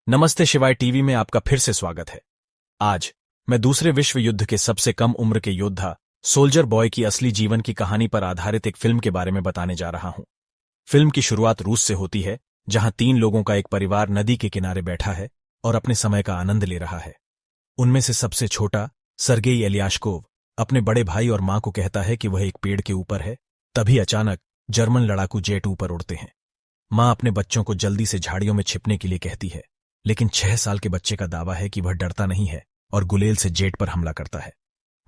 नमस्ते शिवाय टीवी में आपका फिर से स्वागत है। आज मैं दूसरे विश्व युद्ध के सबसे कम उम्र के योद्धा सोल्जर बॉय की असली जीवन की कहानी पर आधारित एक फिल्म के बारे में बताने जा रहा हूं। फिल्म की शुरुआत रूस से होती है, जहां 3 लोगों का एक परिवार नदी के किनारे बैठा है और अपने समय का आनंद ले रहा है। उनमें से सबसे छोटा सर्गेई एलियाशकोव अपने बड़े भाई और मां को कहता है कि वह एक पेड़ के ऊपर है। तभी अचानक जर्मन लड़ाकू जेट ऊपर उड़ते हैं। मां अपने बच्चों को जल्दी से झाड़ियों में छिपने के लिए कहती है, लेकिन 6 साल के बच्चे का दावा है कि वह डरता नहीं है और गुलेल से जेट पर हमला करता है।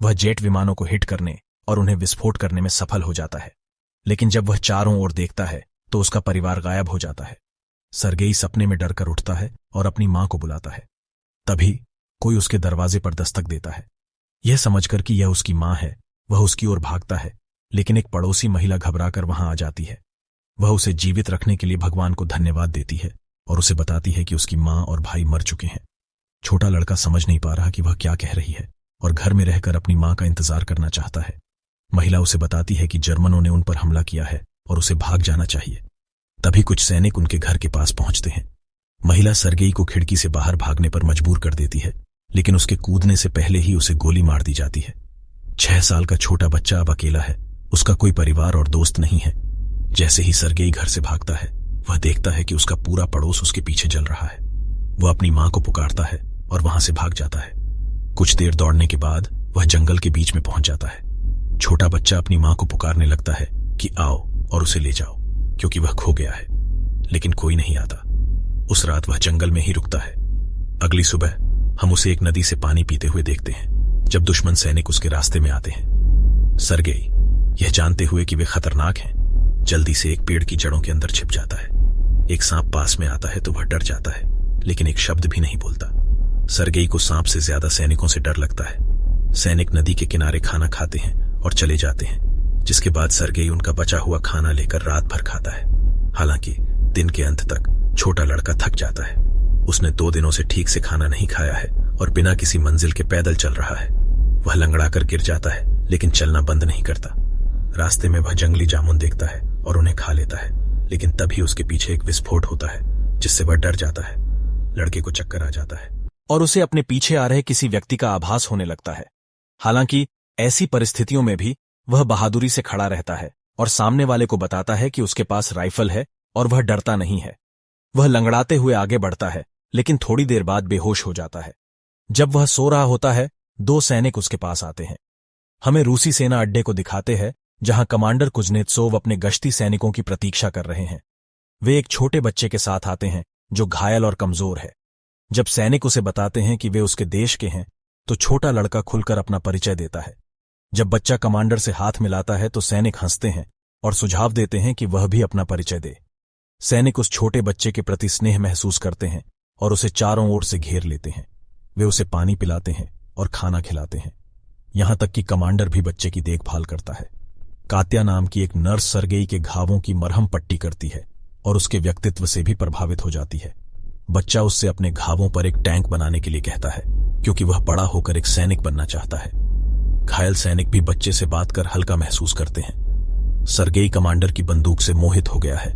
वह जेट विमानों को हिट करने और उन्हें विस्फोट करने में सफल हो जाता है, लेकिन जब वह चारों ओर देखता है तो उसका परिवार गायब हो जाता है। सर्गेई सपने में डरकर उठता है और अपनी मां को बुलाता है। तभी कोई उसके दरवाजे पर दस्तक देता है। यह समझकर कि यह उसकी मां है, वह उसकी ओर भागता है, लेकिन एक पड़ोसी महिला घबराकर वहां आ जाती है। वह उसे जीवित रखने के लिए भगवान को धन्यवाद देती है और उसे बताती है कि उसकी मां और भाई मर चुके हैं। छोटा लड़का समझ नहीं पा रहा कि वह क्या कह रही है और घर में रहकर अपनी मां का इंतजार करना चाहता है। महिला उसे बताती है कि जर्मनों ने उन पर हमला किया है और उसे भाग जाना चाहिए। तभी कुछ सैनिक उनके घर के पास पहुंचते हैं। महिला सर्गेई को खिड़की से बाहर भागने पर मजबूर कर देती है, लेकिन उसके कूदने से पहले ही उसे गोली मार दी जाती है। 6 साल का छोटा बच्चा अब अकेला है, उसका कोई परिवार और दोस्त नहीं है। जैसे ही सर्गेई घर से भागता है, वह देखता है कि उसका पूरा पड़ोस उसके पीछे जल रहा है। वह अपनी मां को पुकारता है और वहां से भाग जाता है। कुछ देर दौड़ने के बाद वह जंगल के बीच में पहुंच जाता है। छोटा बच्चा अपनी मां को पुकारने लगता है कि आओ और उसे ले जाओ, क्योंकि वह खो गया है, लेकिन कोई नहीं आता। उस रात वह जंगल में ही रुकता है। अगली सुबह हम उसे एक नदी से पानी पीते हुए देखते हैं, जब दुश्मन सैनिक उसके रास्ते में आते हैं। सर्गेई, यह जानते हुए कि वे खतरनाक हैं, जल्दी से एक पेड़ की जड़ों के अंदर छिप जाता है। एक सांप पास में आता है तो वह डर जाता है, लेकिन एक शब्द भी नहीं बोलता। सर्गेई को सांप से ज्यादा सैनिकों से डर लगता है। सैनिक नदी के किनारे खाना खाते हैं और चले जाते हैं, जिसके बाद सर्गेई उनका बचा हुआ खाना लेकर रात भर खाता है। हालांकि दिन के अंत तक छोटा लड़का थक जाता है। उसने 2 दिनों से ठीक से खाना नहीं खाया है और बिना किसी मंजिल के पैदल चल रहा है। वह लंगड़ा कर गिर जाता है, लेकिन चलना बंद नहीं करता। रास्ते में वह जंगली जामुन देखता है और उन्हें खा लेता है, लेकिन तभी उसके पीछे एक विस्फोट होता है, जिससे वह डर जाता है। लड़के को चक्कर आ जाता है और उसे अपने पीछे आ रहे किसी व्यक्ति का आभास होने लगता है। हालांकि ऐसी परिस्थितियों में भी वह बहादुरी से खड़ा रहता है और सामने वाले को बताता है कि उसके पास राइफल है और वह डरता नहीं है। वह लंगड़ाते हुए आगे बढ़ता है, लेकिन थोड़ी देर बाद बेहोश हो जाता है। जब वह सो रहा होता है, 2 सैनिक उसके पास आते हैं। हमें रूसी सेना अड्डे को दिखाते हैं, जहां कमांडर कुज़नेत्सोव अपने गश्ती सैनिकों की प्रतीक्षा कर रहे हैं। वे एक छोटे बच्चे के साथ आते हैं जो घायल और कमजोर है। जब सैनिक उसे बताते हैं कि वे उसके देश के हैं, तो छोटा लड़का खुलकर अपना परिचय देता है। जब बच्चा कमांडर से हाथ मिलाता है तो सैनिक हंसते हैं और सुझाव देते हैं कि वह भी अपना परिचय दे। सैनिक उस छोटे बच्चे के प्रति स्नेह महसूस करते हैं और उसे चारों ओर से घेर लेते हैं। वे उसे पानी पिलाते हैं और खाना खिलाते हैं, यहां तक कि कमांडर भी बच्चे की देखभाल करता है। कात्या नाम की एक नर्स सर्गेई के घावों की मरहम पट्टी करती है और उसके व्यक्तित्व से भी प्रभावित हो जाती है। बच्चा उससे अपने घावों पर एक टैंक बनाने के लिए कहता है, क्योंकि वह बड़ा होकर एक सैनिक बनना चाहता है। घायल सैनिक भी बच्चे से बात कर हल्का महसूस करते हैं। सर्गेई कमांडर की बंदूक से मोहित हो गया है।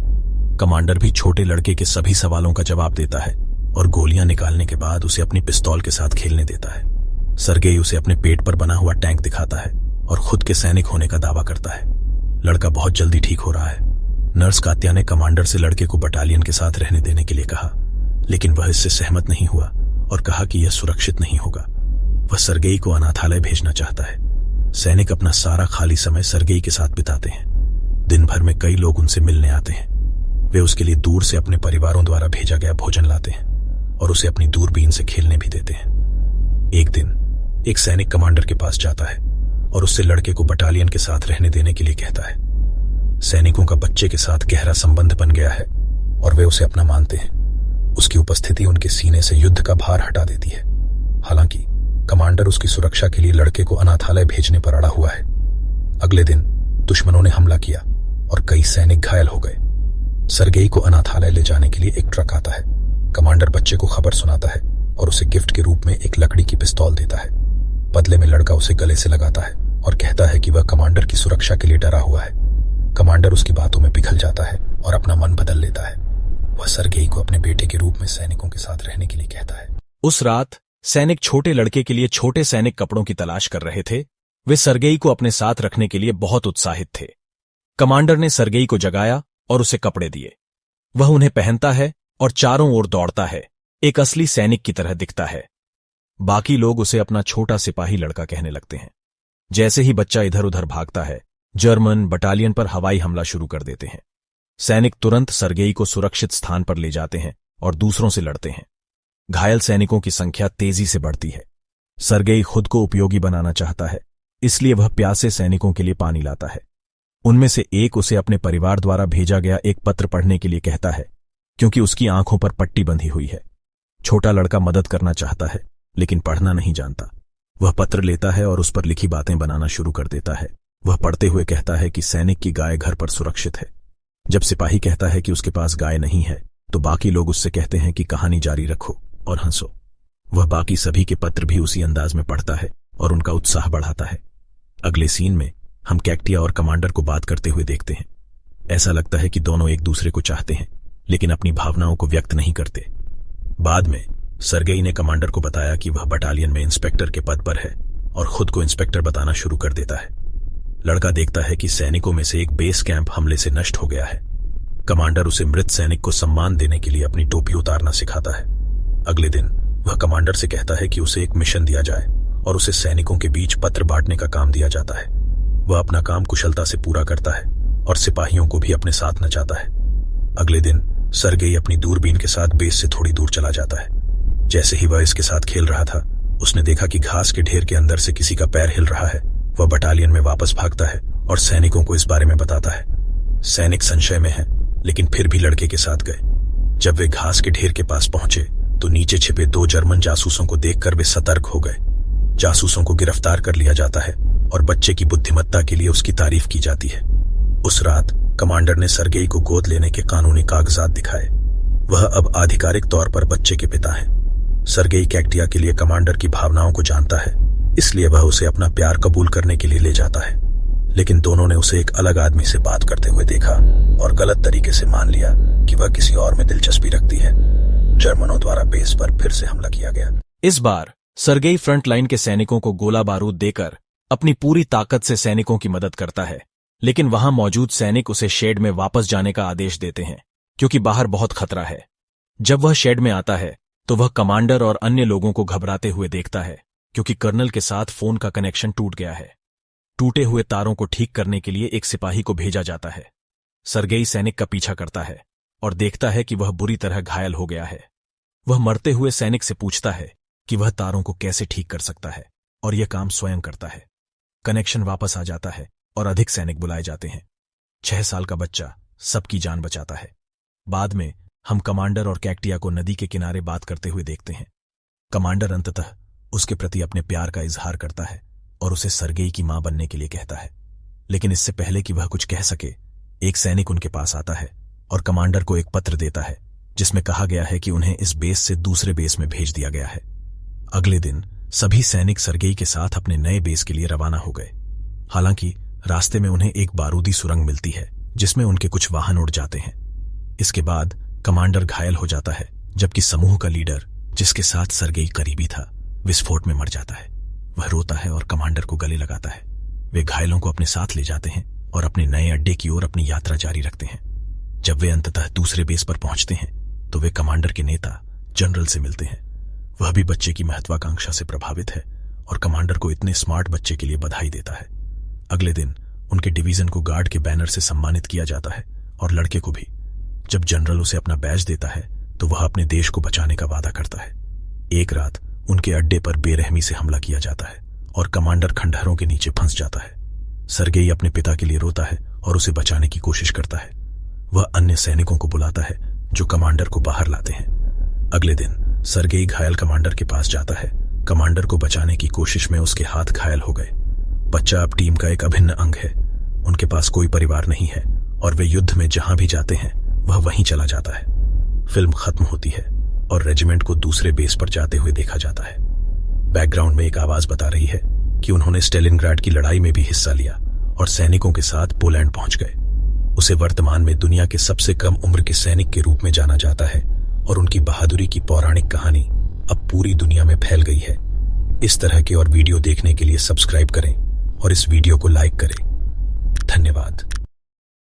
कमांडर भी छोटे लड़के के सभी सवालों का जवाब देता है और गोलियां निकालने के बाद उसे अपनी पिस्तौल के साथ खेलने देता है। सर्गेई उसे अपने पेट पर बना हुआ टैंक दिखाता है और खुद के सैनिक होने का दावा करता है। लड़का बहुत जल्दी ठीक हो रहा है। नर्स कात्या ने कमांडर से लड़के को बटालियन के साथ रहने देने के लिए कहा, लेकिन वह इससे सहमत नहीं हुआ और कहा कि यह सुरक्षित नहीं होगा। वह सर्गेई को अनाथालय भेजना चाहता है। सैनिक अपना सारा खाली समय सर्गेई के साथ बिताते हैं। दिन भर में कई लोग उनसे मिलने आते हैं। वे उसके लिए दूर से अपने परिवारों द्वारा भेजा गया भोजन लाते हैं और उसे अपनी दूरबीन से खेलने भी देते हैं। एक दिन एक सैनिक कमांडर के पास जाता है और उससे लड़के को बटालियन के साथ रहने देने के लिए कहता है। सैनिकों का बच्चे के साथ गहरा संबंध बन गया है और वे उसे अपना मानते हैं। उसकी उपस्थिति उनके सीने से युद्ध का भार हटा देती है। हालांकि कमांडर उसकी सुरक्षा के लिए लड़के को अनाथालय भेजने पर अड़ा हुआ है। अगले दिन दुश्मनों ने हमला किया और कई सैनिक घायल हो गए। सर्गेई को अनाथालय ले जाने के लिए एक ट्रक आता है। कमांडर बच्चे को खबर सुनाता है और उसे गिफ्ट के रूप में एक लकड़ी की पिस्तौल देता है। बदले में लड़का उसे गले से लगाता है और कहता है कि वह कमांडर की सुरक्षा के लिए डरा हुआ है। कमांडर उसकी बातों में पिघल जाता है और अपना मन बदल लेता है। वह सर्गेई को अपने बेटे के रूप में सैनिकों के साथ रहने के लिए कहता है। उस रात सैनिक छोटे लड़के के लिए छोटे सैनिक कपड़ों की तलाश कर रहे थे। वे सर्गेई को अपने साथ रखने के लिए बहुत उत्साहित थे। कमांडर ने सर्गेई को जगाया और उसे कपड़े दिए। वह उन्हें पहनता है और चारों ओर दौड़ता है, एक असली सैनिक की तरह दिखता है। बाकी लोग उसे अपना छोटा सिपाही लड़का कहने लगते हैं। जैसे ही बच्चा इधर उधर भागता है, जर्मन बटालियन पर हवाई हमला शुरू कर देते हैं। सैनिक तुरंत सर्गेई को सुरक्षित स्थान पर ले जाते हैं और दूसरों से लड़ते हैं। घायल सैनिकों की संख्या तेजी से बढ़ती है। सर्गेई खुद को उपयोगी बनाना चाहता है, इसलिए वह प्यासे सैनिकों के लिए पानी लाता है। उनमें से एक उसे अपने परिवार द्वारा भेजा गया एक पत्र पढ़ने के लिए कहता है, क्योंकि उसकी आंखों पर पट्टी बंधी हुई है। छोटा लड़का मदद करना चाहता है, लेकिन पढ़ना नहीं जानता। वह पत्र लेता है और उस पर लिखी बातें बनाना शुरू कर देता है। वह पढ़ते हुए कहता है कि सैनिक की गाय घर पर सुरक्षित है। जब सिपाही कहता है कि उसके पास गाय नहीं है, तो बाकी लोग उससे कहते हैं कि कहानी जारी रखो और हंसो। वह बाकी सभी के पत्र भी उसी अंदाज में पढ़ता है और उनका उत्साह बढ़ाता है। अगले सीन में हम कैक्टिया और कमांडर को बात करते हुए देखते हैं। ऐसा लगता है कि दोनों एक दूसरे को चाहते हैं, लेकिन अपनी भावनाओं को व्यक्त नहीं करते। बाद में सर्गेई ने कमांडर को बताया कि वह बटालियन में इंस्पेक्टर के पद पर है और खुद को इंस्पेक्टर बताना शुरू कर देता है। लड़का देखता है कि सैनिकों में से एक बेस कैंप हमले से नष्ट हो गया है। कमांडर उसे मृत सैनिक को सम्मान देने के लिए अपनी टोपी उतारना सिखाता है। अगले दिन वह कमांडर से कहता है कि उसे एक मिशन दिया जाए और उसे सैनिकों के बीच पत्र बांटने का काम दिया जाता है। वह अपना काम कुशलता से पूरा करता है और सिपाहियों को भी अपने साथ नचाता है। अगले दिन सर्गेई अपनी दूरबीन के साथ बेस से थोड़ी दूर चला जाता है। जैसे ही वह इसके साथ खेल रहा था, उसने देखा कि घास के ढेर के अंदर से किसी का पैर हिल रहा है। वह बटालियन में वापस भागता है और सैनिकों को इस बारे में बताता है। सैनिक संशय में है, लेकिन फिर भी लड़के के साथ गए। जब वे घास के ढेर के पास पहुंचे, तो नीचे छिपे 2 जर्मन जासूसों को देखकर वे सतर्क हो गए। जासूसों को गिरफ्तार कर लिया जाता है और बच्चे की बुद्धिमत्ता के लिए उसकी तारीफ की जाती है। उस रात कमांडर ने सर्गेई को गोद लेने के कानूनी कागजात दिखाए। वह अब आधिकारिक तौर पर बच्चे के पिता हैं। सर्गेई कैक्टिया के लिए कमांडर की भावनाओं को जानता है, इसलिए वह उसे अपना प्यार कबूल करने के लिए ले जाता है। लेकिन दोनों ने उसे एक अलग आदमी से बात करते हुए देखा और गलत तरीके से मान लिया कि वह किसी और में दिलचस्पी रखती है। जर्मनों द्वारा बेस पर फिर से हमला किया गया। इस बार सर्गेई फ्रंट लाइन के सैनिकों को गोला बारूद देकर अपनी पूरी ताकत से सैनिकों की मदद करता है, लेकिन वहां मौजूद सैनिक उसे शेड में वापस जाने का आदेश देते हैं, क्योंकि बाहर बहुत खतरा है। जब वह शेड में आता है, तो वह कमांडर और अन्य लोगों को घबराते हुए देखता है, क्योंकि कर्नल के साथ फोन का कनेक्शन टूट गया है। टूटे हुए तारों को ठीक करने के लिए एक सिपाही को भेजा जाता है। सर्गेई सैनिक का पीछा करता है और देखता है कि वह बुरी तरह घायल हो गया है। वह मरते हुए सैनिक से पूछता है कि वह तारों को कैसे ठीक कर सकता है, और यह काम स्वयं करता है। कनेक्शन वापस आ जाता है और अधिक सैनिक बुलाए जाते हैं। 6 साल का बच्चा सबकी जान बचाता है। बाद में हम कमांडर और कैक्टिया को नदी के किनारे बात करते हुए देखते हैं। कमांडर अंततः उसके प्रति अपने प्यार का इजहार करता है और उसे सर्गेई की मां बनने के लिए कहता है। लेकिन इससे पहले कि वह कुछ कह सके, एक सैनिक उनके पास आता है और कमांडर को एक पत्र देता है, जिसमें कहा गया है कि उन्हें इस बेस से दूसरे बेस में भेज दिया गया है। अगले दिन सभी सैनिक सर्गेई के साथ अपने नए बेस के लिए रवाना हो गए। हालांकि रास्ते में उन्हें एक बारूदी सुरंग मिलती है, जिसमें उनके कुछ वाहन उड़ जाते हैं। इसके बाद कमांडर घायल हो जाता है, जबकि समूह का लीडर, जिसके साथ सर्गेई करीबी था, विस्फोट में मर जाता है। वह रोता है और कमांडर को गले लगाता है। वे घायलों को अपने साथ ले जाते हैं और अपने नए अड्डे की ओर अपनी यात्रा जारी रखते हैं। जब वे अंततः दूसरे बेस पर पहुंचते हैं, तो वे कमांडर के नेता जनरल से मिलते हैं। वह भी बच्चे की महत्वाकांक्षा से प्रभावित है और कमांडर को इतने स्मार्ट बच्चे के लिए बधाई देता है। अगले दिन उनके डिवीजन को गार्ड के बैनर से सम्मानित किया जाता है और लड़के को भी। जब जनरल उसे अपना बैज देता है, तो वह अपने देश को बचाने का वादा करता है। एक रात उनके अड्डे पर बेरहमी से हमला किया जाता है और कमांडर खंडहरों के नीचे फंस जाता है। सर्गेई अपने पिता के लिए रोता है और उसे बचाने की कोशिश करता है। वह अन्य सैनिकों को बुलाता है, जो कमांडर को बाहर लाते हैं। अगले दिन सर्गेई घायल कमांडर के पास जाता है। कमांडर को बचाने की कोशिश में उसके हाथ घायल हो गए। बच्चा अब टीम का एक अभिन्न अंग है। उनके पास कोई परिवार नहीं है और वे युद्ध में जहां भी जाते हैं, वह वहीं चला जाता है। फिल्म खत्म होती है और रेजिमेंट को दूसरे बेस पर जाते हुए देखा जाता है। बैकग्राउंड में एक आवाज बता रही है कि उन्होंने स्टेलिनग्राड की लड़ाई में भी हिस्सा लिया और सैनिकों के साथ पोलैंड पहुंच गए। उसे वर्तमान में दुनिया के सबसे कम उम्र के सैनिक के रूप में जाना जाता है और उनकी बहादुरी की पौराणिक कहानी अब पूरी दुनिया में फैल गई है। इस तरह के और वीडियो देखने के लिए सब्सक्राइब करें और इस वीडियो को लाइक करें। धन्यवाद।